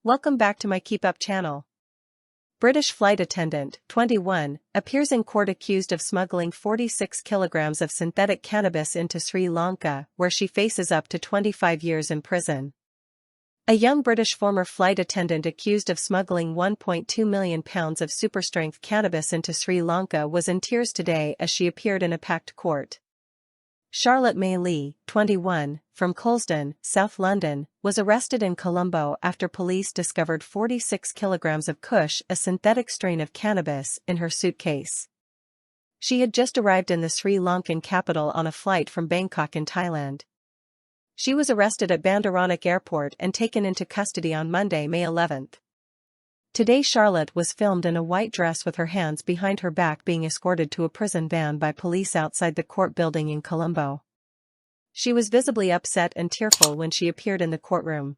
Welcome back to my Keep Up channel. British flight attendant, 21, appears in court accused of smuggling 46 kilograms of synthetic cannabis into Sri Lanka, where she faces up to 25 years in prison. A young British former flight attendant accused of smuggling 1.2 million pounds of super-strength cannabis into Sri Lanka was in tears today as she appeared in a packed court. Charlotte May Lee, 21, from Colston, South London, was arrested in Colombo after police discovered 46 kilograms of Kush, a synthetic strain of cannabis, in her suitcase. She had just arrived in the Sri Lankan capital on a flight from Bangkok in Thailand. She was arrested at Bandaranaike Airport and taken into custody on Monday, May 11. Today Charlotte was filmed in a white dress with her hands behind her back being escorted to a prison van by police outside the court building in Colombo. She was visibly upset and tearful when she appeared in the courtroom.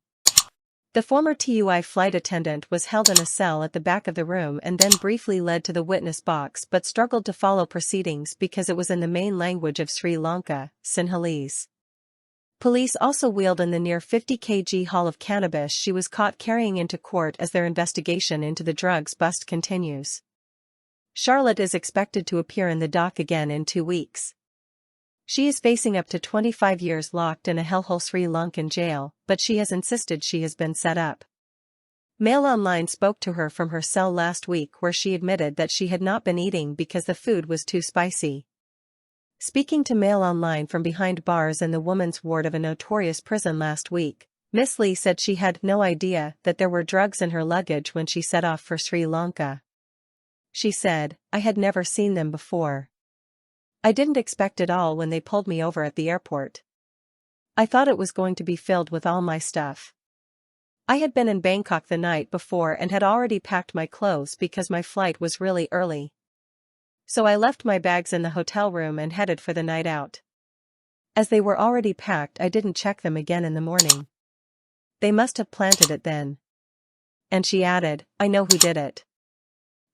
The former TUI flight attendant was held in a cell at the back of the room and then briefly led to the witness box but struggled to follow proceedings because it was in the main language of Sri Lanka, Sinhalese. Police also wheeled in the near 50 kg haul of cannabis she was caught carrying into court as their investigation into the drugs bust continues. Charlotte is expected to appear in the dock again in 2 weeks. She is facing up to 25 years locked in a hellhole Sri Lankan jail, but she has insisted she has been set up. Mail Online spoke to her from her cell last week where she admitted that she had not been eating because the food was too spicy. Speaking to Mail Online from behind bars in the women's ward of a notorious prison last week, Miss Lee said she had no idea that there were drugs in her luggage when she set off for Sri Lanka. She said, "I had never seen them before. I didn't expect it all when they pulled me over at the airport. I thought it was going to be filled with all my stuff. I had been in Bangkok the night before and had already packed my clothes because my flight was really early. So I left my bags in the hotel room and headed for the night out. As they were already packed, I didn't check them again in the morning. They must have planted it then." And she added, "I know who did it."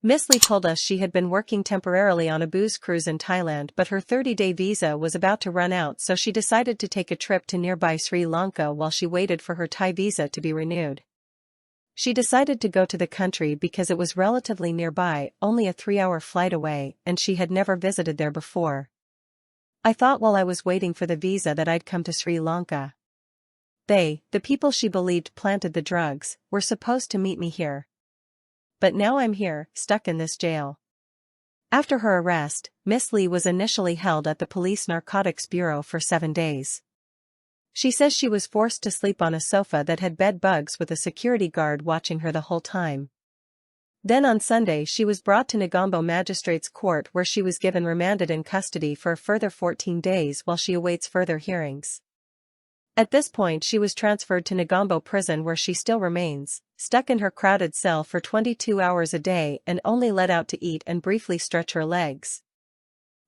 Miss Lee told us she had been working temporarily on a booze cruise in Thailand but her 30-day visa was about to run out, so she decided to take a trip to nearby Sri Lanka while she waited for her Thai visa to be renewed. She decided to go to the country because it was relatively nearby, only a 3-hour flight away, and she had never visited there before. "I thought while I was waiting for the visa that I'd come to Sri Lanka. The people she believed planted the drugs, were supposed to meet me here. But now I'm here, stuck in this jail." After her arrest, Miss Lee was initially held at the Police Narcotics Bureau for 7 days. She says she was forced to sleep on a sofa that had bed bugs with a security guard watching her the whole time. Then on Sunday she was brought to Negombo Magistrates Court where she was given remanded in custody for a further 14 days while she awaits further hearings. At this point she was transferred to Negombo Prison where she still remains, stuck in her crowded cell for 22 hours a day and only let out to eat and briefly stretch her legs.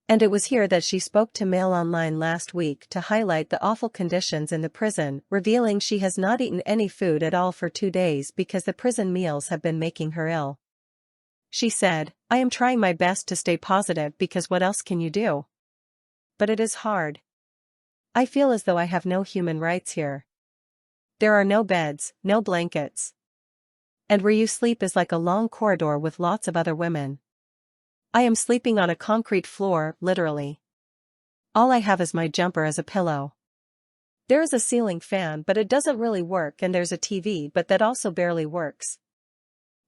And it was here that she spoke to Mail Online last week to highlight the awful conditions in the prison, revealing she has not eaten any food at all for 2 days because the prison meals have been making her ill. She said, "I am trying my best to stay positive because what else can you do? But it is hard. I feel as though I have no human rights here. There are no beds, no blankets. And where you sleep is like a long corridor with lots of other women. I am sleeping on a concrete floor, literally. All I have is my jumper as a pillow. There is a ceiling fan but it doesn't really work and there's a TV but that also barely works.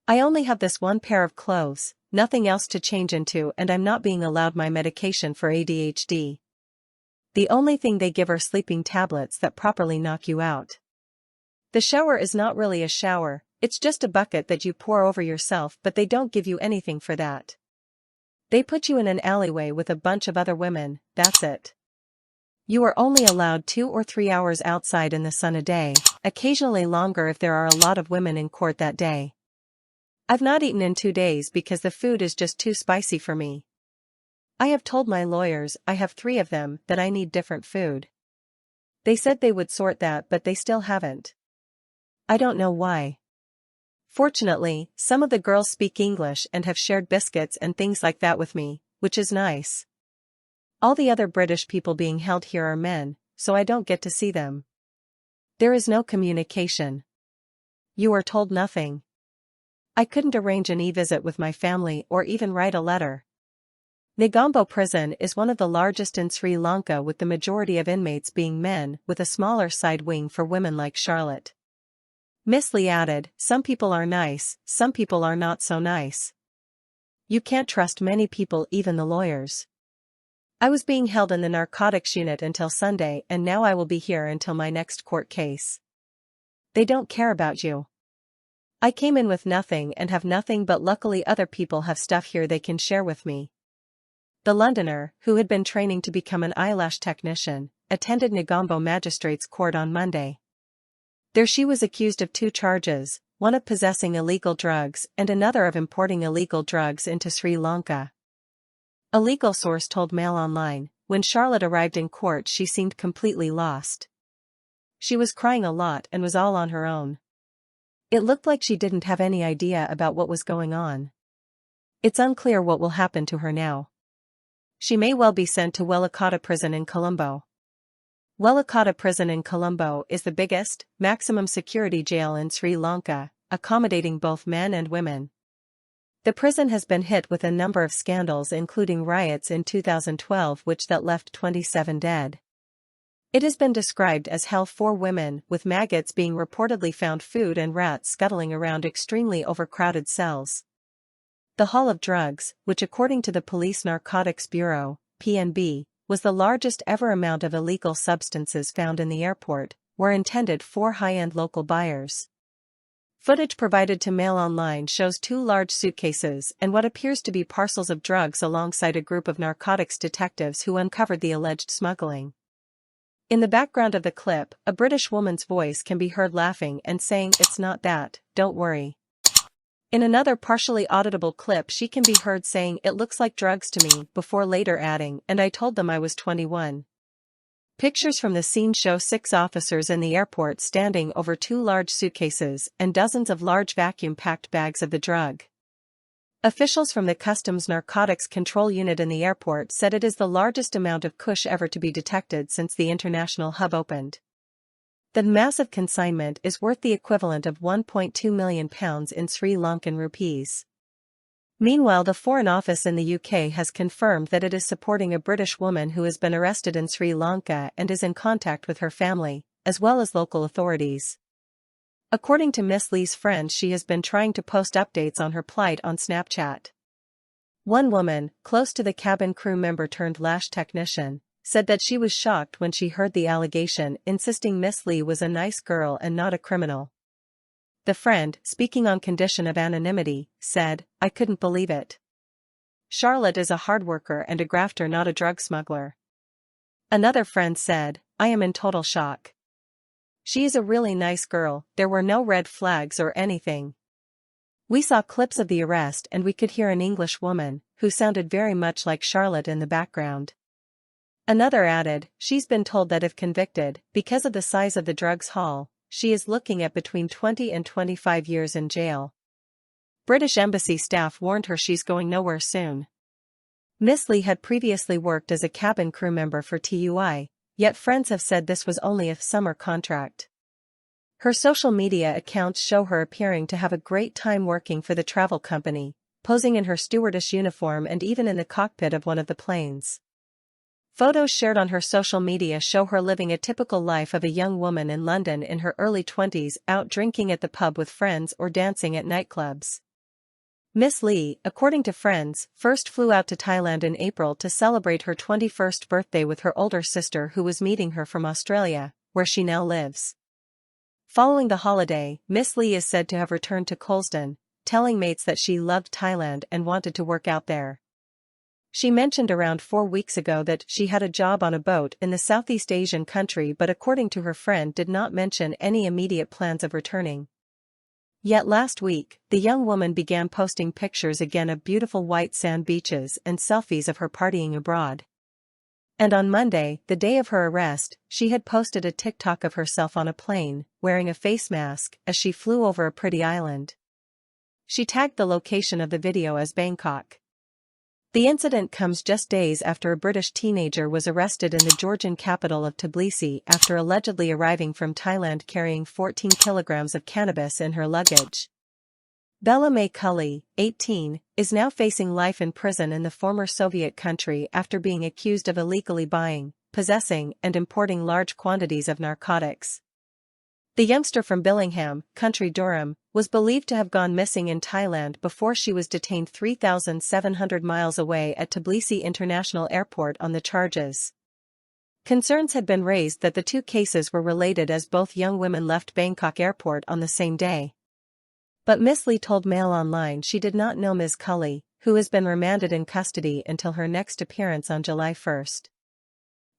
I only have this one pair of clothes, nothing else to change into and I'm not being allowed my medication for ADHD. The only thing they give are sleeping tablets that properly knock you out. The shower is not really a shower, it's just a bucket that you pour over yourself but they don't give you anything for that. They put you in an alleyway with a bunch of other women, that's it. You are only allowed 2 or 3 hours outside in the sun a day, occasionally longer if there are a lot of women in court that day. I've not eaten in 2 days because the food is just too spicy for me. I have told my lawyers, I have 3 of them, that I need different food. They said they would sort that but they still haven't. I don't know why. Fortunately, some of the girls speak English and have shared biscuits and things like that with me, which is nice. All the other British people being held here are men, so I don't get to see them. There is no communication. You are told nothing. I couldn't arrange an e-visit with my family or even write a letter. Negombo prison is one of the largest in Sri Lanka, with the majority of inmates being men, with a smaller side wing for women like Charlotte. Miss Lee added, "Some people are nice, some people are not so nice. You can't trust many people, even the lawyers. I was being held in the narcotics unit until Sunday, and now I will be here until my next court case. They don't care about you. I came in with nothing and have nothing, but luckily other people have stuff here they can share with me." The Londoner, who had been training to become an eyelash technician, attended Negombo Magistrates Court on Monday. There she was accused of 2 charges, one of possessing illegal drugs and another of importing illegal drugs into Sri Lanka. A legal source told Mail Online, when Charlotte arrived in court she seemed completely lost. She was crying a lot and was all on her own. It looked like she didn't have any idea about what was going on. It's unclear what will happen to her now. She may well be sent to Welakota Prison in Colombo. Welakota Prison in Colombo is the biggest, maximum security jail in Sri Lanka, accommodating both men and women. The prison has been hit with a number of scandals, including riots in 2012 which left 27 dead. It has been described as hell for women, with maggots being reportedly found, food and rats scuttling around extremely overcrowded cells. The haul of drugs, which according to the Police Narcotics Bureau, PNB, was the largest ever amount of illegal substances found in the airport, were intended for high-end local buyers. Footage provided to Mail Online shows 2 large suitcases and what appears to be parcels of drugs alongside a group of narcotics detectives who uncovered the alleged smuggling. In the background of the clip, a British woman's voice can be heard laughing and saying, "It's not that, don't worry." In another partially auditable clip she can be heard saying, "It looks like drugs to me," before later adding, "And I told them I was 21. Pictures from the scene show 6 officers in the airport standing over 2 large suitcases and dozens of large vacuum-packed bags of the drug. Officials from the Customs Narcotics Control Unit in the airport said it is the largest amount of kush ever to be detected since the international hub opened. The massive consignment is worth the equivalent of £1.2 million in Sri Lankan rupees. Meanwhile, the Foreign Office in the UK has confirmed that it is supporting a British woman who has been arrested in Sri Lanka and is in contact with her family, as well as local authorities. According to Miss Lee's friend, she has been trying to post updates on her plight on Snapchat. One woman, close to the cabin crew member turned lash technician, said that she was shocked when she heard the allegation, insisting Miss Lee was a nice girl and not a criminal. The friend, speaking on condition of anonymity, said, "I couldn't believe it. Charlotte is a hard worker and a grafter, not a drug smuggler." Another friend said, "I am in total shock. She is a really nice girl, there were no red flags or anything. We saw clips of the arrest and we could hear an English woman, who sounded very much like Charlotte, in the background." Another added, "She's been told that if convicted, because of the size of the drugs haul, she is looking at between 20 and 25 years in jail." British embassy staff warned her she's going nowhere soon. Miss Lee had previously worked as a cabin crew member for TUI, yet friends have said this was only a summer contract. Her social media accounts show her appearing to have a great time working for the travel company, posing in her stewardess uniform and even in the cockpit of one of the planes. Photos shared on her social media show her living a typical life of a young woman in London in her early 20s, out drinking at the pub with friends or dancing at nightclubs. Miss Lee, according to friends, first flew out to Thailand in April to celebrate her 21st birthday with her older sister, who was meeting her from Australia, where she now lives. Following the holiday, Miss Lee is said to have returned to Colston, telling mates that she loved Thailand and wanted to work out there. She mentioned around 4 weeks ago that she had a job on a boat in the Southeast Asian country, but according to her friend did not mention any immediate plans of returning. Yet last week, the young woman began posting pictures again of beautiful white sand beaches and selfies of her partying abroad. And on Monday, the day of her arrest, she had posted a TikTok of herself on a plane, wearing a face mask, as she flew over a pretty island. She tagged the location of the video as Bangkok. The incident comes just days after a British teenager was arrested in the Georgian capital of Tbilisi after allegedly arriving from Thailand carrying 14 kilograms of cannabis in her luggage. Bella May Cully, 18, is now facing life in prison in the former Soviet country after being accused of illegally buying, possessing, and importing large quantities of narcotics. The youngster from Billingham, County Durham, was believed to have gone missing in Thailand before she was detained 3,700 miles away at Tbilisi International Airport on the charges. Concerns had been raised that the two cases were related as both young women left Bangkok Airport on the same day. But Miss Lee told Mail Online she did not know Ms. Cully, who has been remanded in custody until her next appearance on July 1.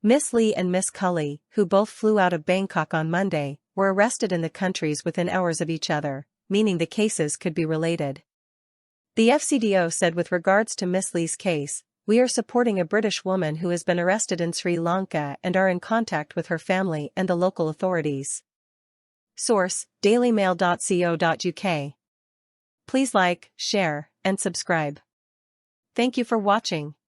Miss Lee and Miss Cully, who both flew out of Bangkok on Monday, were arrested in the countries within hours of each other, meaning the cases could be related. The FCDO said with regards to Miss Lee's case, "We are supporting a British woman who has been arrested in Sri Lanka and are in contact with her family and the local authorities." Source: dailymail.co.uk. Please like, share, and subscribe. Thank you for watching.